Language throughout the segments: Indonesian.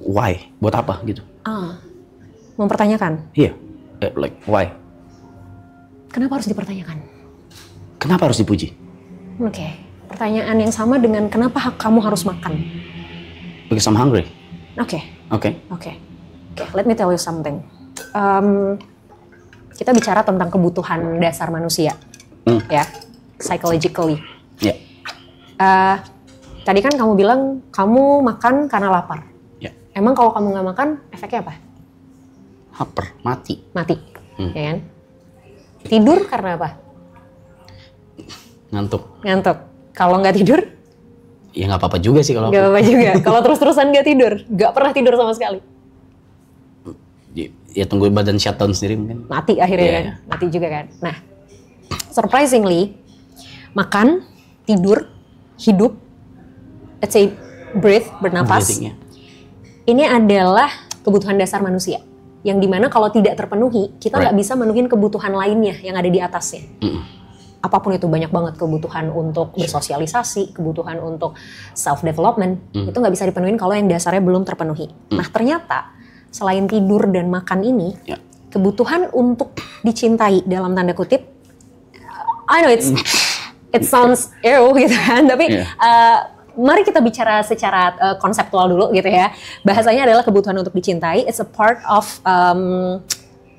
why? Buat apa gitu? Mempertanyakan. Iya, like why? Kenapa harus dipertanyakan? Kenapa harus dipuji? Oke, pertanyaan yang sama dengan kenapa kamu harus makan? Because I'm hungry. Oke. Okay. Let me tell you something. Kita bicara tentang kebutuhan dasar manusia, ya, psychologically. Ya. Tadi kan kamu bilang kamu makan karena lapar. Ya. Emang kalau kamu nggak makan, efeknya apa? Haper, mati. Ya kan? Tidur karena apa? Ngantuk. Kalau nggak tidur? Ya nggak apa-apa juga sih kalau. Nggak apa-apa juga. Kalau terus-terusan nggak tidur, nggak pernah tidur sama sekali. Ya tunggu badan shutdown sendiri mungkin. Mati akhirnya kan? Mati juga kan? Nah, surprisingly, makan, tidur, hidup, let's say breathe, bernapas, ini adalah kebutuhan dasar manusia. Yang dimana kalau tidak terpenuhi, kita nggak bisa menuhin kebutuhan lainnya yang ada di atasnya. Apapun itu, banyak banget kebutuhan untuk bersosialisasi, kebutuhan untuk self-development, itu nggak bisa dipenuhin kalau yang dasarnya belum terpenuhi. Nah ternyata, selain tidur dan makan ini, kebutuhan untuk dicintai dalam tanda kutip, I know it sounds ew gitu kan, tapi mari kita bicara secara konseptual dulu gitu ya. Bahasanya adalah kebutuhan untuk dicintai, it's a part of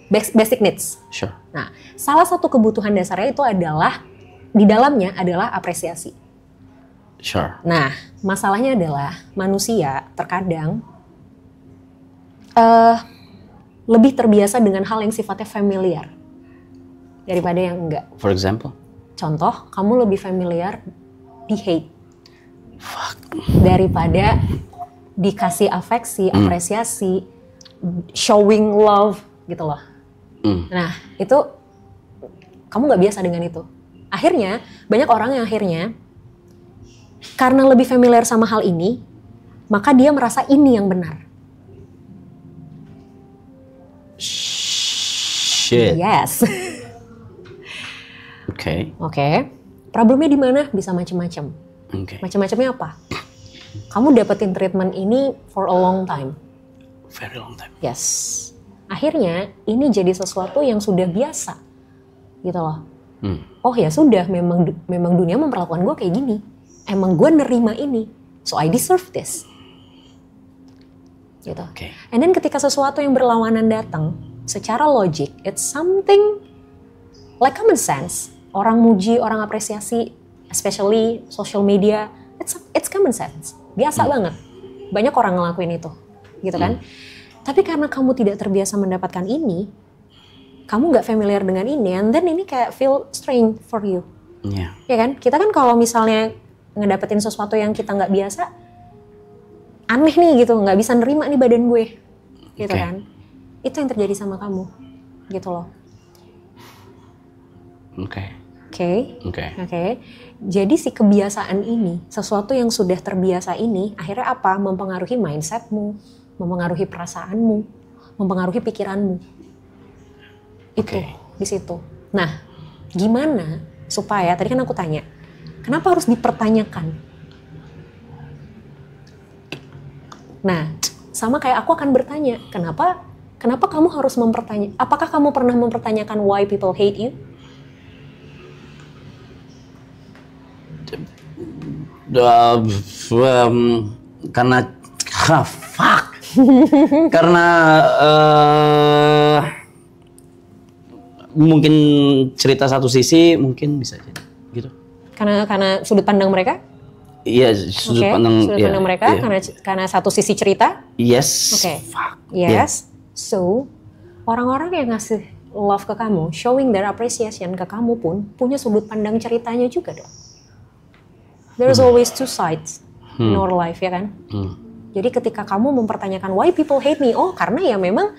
basic needs. Sure. Nah, salah satu kebutuhan dasarnya itu adalah, di dalamnya adalah apresiasi. Sure. Nah, masalahnya adalah manusia terkadang lebih terbiasa dengan hal yang sifatnya familiar daripada yang enggak. For example? Contoh, kamu lebih familiar di hate. Fuck. Daripada dikasih afeksi, apresiasi, showing love gitu loh. Nah, itu kamu nggak biasa dengan itu. Akhirnya, banyak orang yang akhirnya karena lebih familiar sama hal ini, maka dia merasa ini yang benar. Shit. Yes. Oke. Problemnya di mana? Bisa macam-macam. Macam-macamnya apa? Kamu dapetin treatment ini for a long time. Very long time. Yes. Akhirnya ini jadi sesuatu yang sudah biasa, gitu loh. Oh ya sudah, memang dunia memperlakukan gue kayak gini. Emang gue nerima ini, so I deserve this. Gitu. And then ketika sesuatu yang berlawanan datang, secara logik, it's something like common sense. Orang muji, orang apresiasi, especially social media, it's common sense. Biasa banget. Banyak orang ngelakuin itu, gitu kan? Tapi karena kamu tidak terbiasa mendapatkan ini, kamu nggak familiar dengan ini, and then ini kayak feel strange for you. Ya kan? Kita kan kalau misalnya ngedapetin sesuatu yang kita nggak biasa, aneh nih gitu, nggak bisa nerima nih badan gue, gitu kan? Itu yang terjadi sama kamu, gitu loh. Oke. Jadi si kebiasaan ini, sesuatu yang sudah terbiasa ini, akhirnya apa? Mempengaruhi mindsetmu, mempengaruhi perasaanmu, mempengaruhi pikiranmu. Itu di situ. Nah, gimana supaya tadi kan aku tanya, kenapa harus dipertanyakan? Nah, sama kayak aku akan bertanya, kenapa kamu harus mempertanyakan? Apakah kamu pernah mempertanyakan why people hate you? Karena karena mungkin cerita satu sisi mungkin bisa jadi gitu. Karena sudut pandang mereka? Iya, sudut pandang mereka karena satu sisi cerita? Yes. Yes. So, orang-orang yang ngasih love ke kamu, showing their appreciation ke kamu pun punya sudut pandang ceritanya juga dong. There's always two sides in our life, ya kan? Jadi ketika kamu mempertanyakan why people hate me, karena ya memang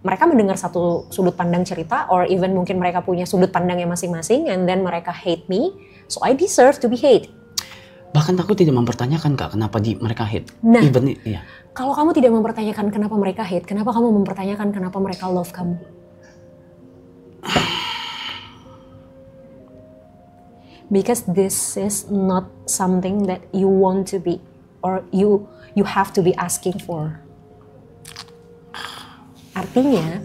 mereka mendengar satu sudut pandang cerita, or even mungkin mereka punya sudut pandangnya masing-masing, and then mereka hate me, so I deserve to be hate. Bahkan aku tidak mempertanyakan Kak, kenapa mereka hate. Nah, kalau kamu tidak mempertanyakan kenapa mereka hate, kenapa kamu mempertanyakan kenapa mereka love kamu? Because this is not something that you want to be. or you have to be asking for. Artinya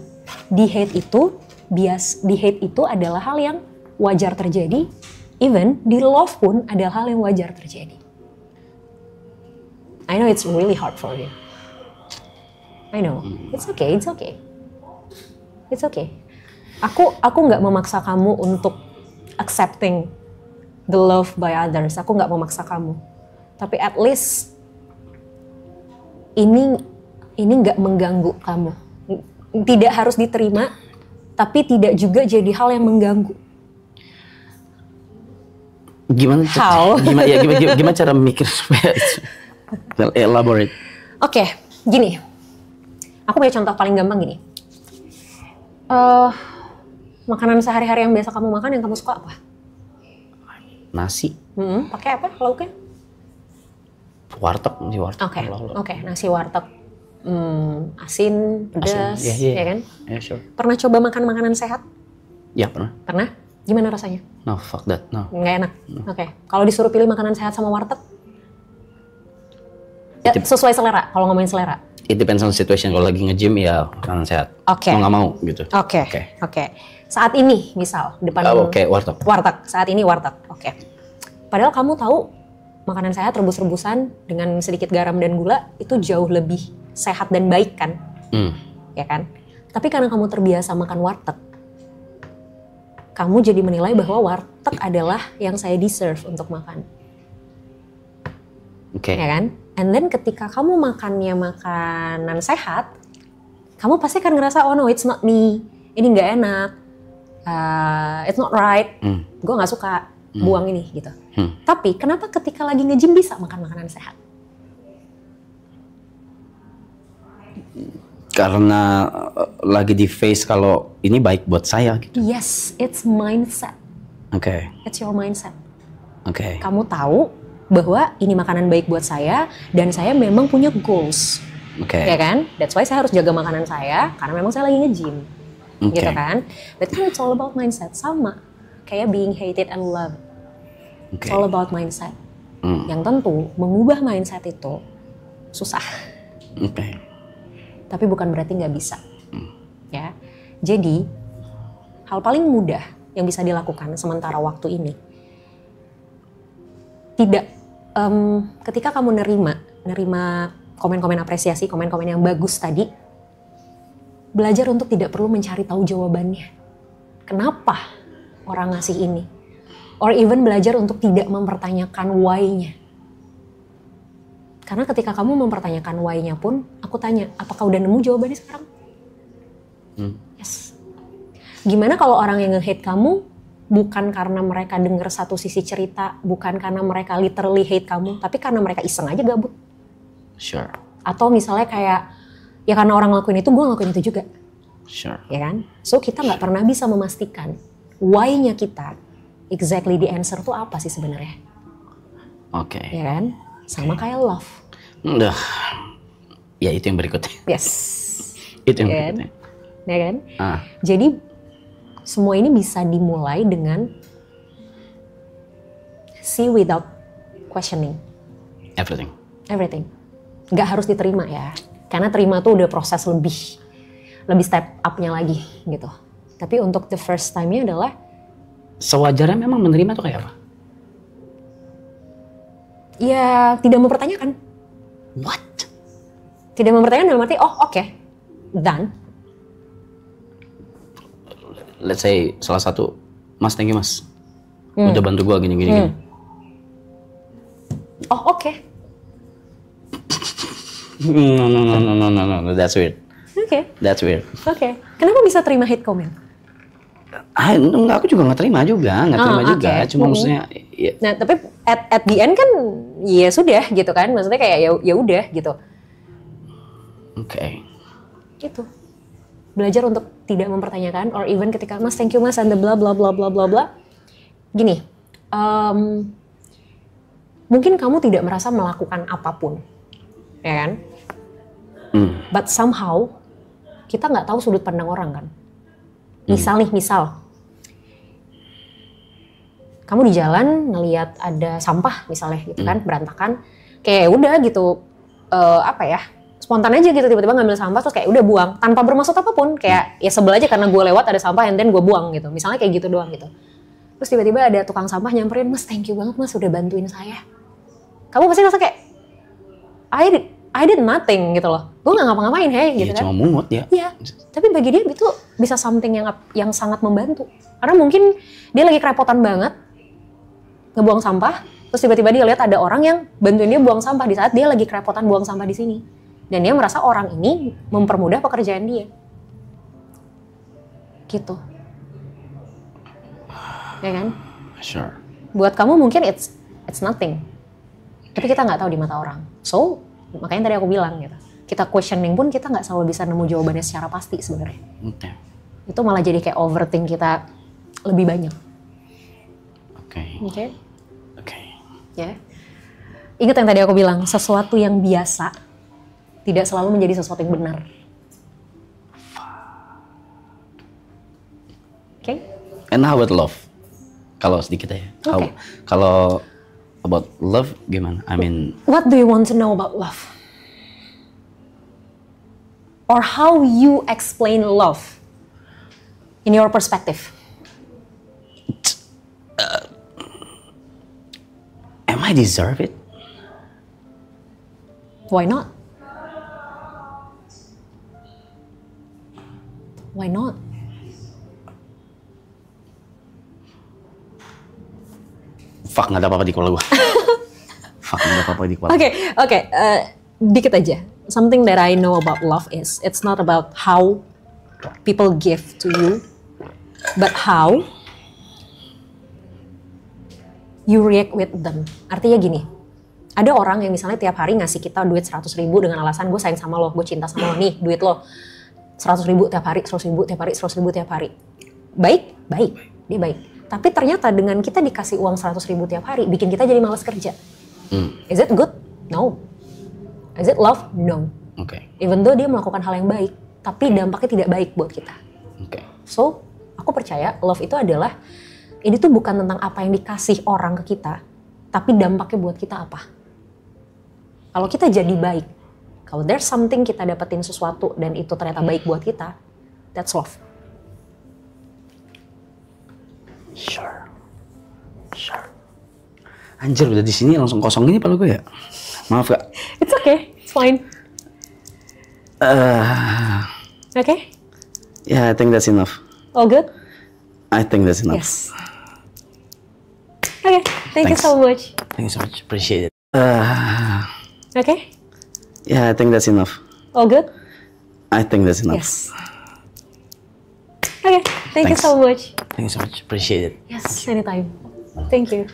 di hate itu adalah hal yang wajar terjadi, even di love pun adalah hal yang wajar terjadi. I know it's really hard for you. I know, it's okay. Aku nggak memaksa kamu untuk accepting the love by others. Aku nggak memaksa kamu. Tapi at least ini nggak mengganggu kamu. Tidak harus diterima, tapi tidak juga jadi hal yang mengganggu. Gimana cara mikir supaya elaborate? Oke, gini. Aku punya contoh paling gampang gini. Makanan sehari-hari yang biasa kamu makan yang kamu suka apa? Nasi. Pakai apa lauknya? Warteg. Oke, nasi warteg. Asin, pedas, ya kan? Yeah, sure. Pernah coba makan makanan sehat? Ya, pernah. Pernah? Gimana rasanya? No, fuck that. No. Nggak enak? Oke. Kalau disuruh pilih makanan sehat sama warteg? Ya, sesuai selera, kalau ngomongin selera. It depends on situation. Kalau lagi nge-gym ya makanan sehat. Oke. Mau nggak mau gitu. Oke. Saat ini misal depan warteg. Saat ini warteg. Oke. Padahal kamu tahu makanan sehat rebus-rebusan dengan sedikit garam dan gula itu jauh lebih sehat dan baik kan? Ya kan? Tapi karena kamu terbiasa makan warteg, kamu jadi menilai bahwa warteg adalah yang saya deserve untuk makan. Oke. Ya kan? And then ketika kamu makannya makanan sehat, kamu pasti akan ngerasa, oh no, it's not me. Ini nggak enak. It's not right. Gue nggak suka buang ini gitu. Tapi kenapa ketika lagi nge-gym bisa makan makanan sehat? Karena lagi di face kalau ini baik buat saya gitu. Yes, it's mindset. Oke. It's your mindset. Oke. Kamu tahu bahwa ini makanan baik buat saya dan saya memang punya goals. Oke. Ya kan? That's why saya harus jaga makanan saya karena memang saya lagi nge-gym. Gitu kan? But it's all about mindset. Sama kayak being hated and loved. It's all about mindset. Yang tentu mengubah mindset itu susah. Tapi bukan berarti nggak bisa. Ya. Jadi hal paling mudah yang bisa dilakukan sementara waktu ini, ketika kamu nerima komen-komen apresiasi, komen-komen yang bagus tadi, belajar untuk tidak perlu mencari tahu jawabannya. Kenapa orang ngasih ini? Or even belajar untuk tidak mempertanyakan why-nya. Karena ketika kamu mempertanyakan why-nya pun, aku tanya, apakah udah nemu jawabannya sekarang? Yes. Gimana kalau orang yang nge-hate kamu bukan karena mereka dengar satu sisi cerita, bukan karena mereka literally hate kamu, tapi karena mereka iseng aja gabut. Sure. Atau misalnya kayak, ya karena orang ngelakuin itu, gue ngelakuin itu juga. Sure. Ya kan? So kita nggak pernah bisa memastikan why-nya kita, exactly the answer tuh apa sih sebenarnya. Oke. Ya kan? Sama kayak love. Udah. Ya itu yang berikutnya. Yes. Itu yang berikutnya. Ya kan? Jadi semua ini bisa dimulai dengan see without questioning. Everything. Nggak harus diterima ya. Karena terima tuh udah proses lebih step up-nya lagi gitu. Tapi untuk the first time-nya adalah sewajarnya memang menerima tuh kayak apa? Ya tidak mempertanyakan. What? Tidak mempertanyakan dalam arti, oh oke, done. Let's say salah satu, Mas, thank you Mas, udah bantu gua gini. Oh oke. No, that's weird. Oke. That's weird. Oke. Kenapa bisa terima hate comment? Enggak, aku juga nggak terima juga. Cuma maksudnya. Ya. Nah tapi at the end kan, ya sudah gitu kan, maksudnya kayak ya udah gitu. Oke. Gitu. Belajar untuk tidak mempertanyakan, or even ketika Mas thank you Mas and the bla bla bla bla bla bla. Gini, mungkin kamu tidak merasa melakukan apapun, ya kan? But somehow kita nggak tahu sudut pandang orang kan. Misal kamu di jalan ngelihat ada sampah misalnya gitu kan, berantakan, kayak udah gitu apa ya, spontan aja gitu tiba-tiba ngambil sampah terus kayak udah buang tanpa bermaksud apapun, kayak ya sebel aja karena gue lewat ada sampah and then gue buang gitu, misalnya kayak gitu doang gitu. Terus tiba-tiba ada tukang sampah nyamperin, "Mas, thank you banget Mas udah bantuin saya." Kamu pasti ngerasa kayak I did nothing gitu loh, gue nggak ngapa-ngapain gitu kan. Cuma mungut ya. Iya, tapi bagi dia itu bisa something yang sangat membantu. Karena mungkin dia lagi kerepotan banget ngebuang sampah, terus tiba-tiba dia lihat ada orang yang bantuin dia buang sampah di saat dia lagi kerepotan buang sampah di sini. Dan dia merasa orang ini mempermudah pekerjaan dia. Gitu. Ya kan? Sure. Buat kamu mungkin it's nothing. Tapi kita nggak tahu di mata orang. So, makanya tadi aku bilang gitu. Kita questioning pun kita nggak selalu bisa nemu jawabannya secara pasti sebenarnya. Okay. Itu malah jadi kayak overthink kita lebih banyak. Oke. Ya. Ingat yang tadi aku bilang, sesuatu yang biasa tidak selalu menjadi sesuatu yang benar. Oke? And how about love? Kalau sedikit ya. Okay. Kalau about love gimana? I mean, what do you want to know about love? Or how you explain love in your perspective? Am I deserve it? Why not? Why not? Fuck, nggak ada apa-apa di kepala gue. Fuck, nggak ada apa-apa di kepala. Oke, dikit aja. Something that I know about love is it's not about how people give to you, but how you react with them. Artinya gini, ada orang yang misalnya tiap hari ngasih kita duit 100.000 dengan alasan gue sayang sama lo, gue cinta sama lo, nih duit lo 100.000 tiap hari, 100.000 tiap hari, 100.000 tiap hari. Baik, dia baik. Tapi ternyata dengan kita dikasih uang 100.000 tiap hari, bikin kita jadi malas kerja. Is it good? No. Is it love? No. Okay. Even though dia melakukan hal yang baik, tapi dampaknya tidak baik buat kita. Okay. So, aku percaya love itu adalah, ini tuh bukan tentang apa yang dikasih orang ke kita, tapi dampaknya buat kita apa. Kalau kita jadi baik, kalau there's something kita dapetin sesuatu dan itu ternyata baik buat kita, that's love. Sure. Anjir, udah di sini langsung kosong gini palu gue ya. Maaf Kak. It's okay, it's fine. Okay? Yeah, I think that's enough. All good? I think that's enough. Yes. Okay, thank you Thanks. so much. Thank you so much. Appreciate it. Okay? Yeah, I think that's enough. All good? I think that's enough. Yes. Okay, thank you Thanks. so much. Thank you so much. Appreciate it. Yes, anytime. Thank you.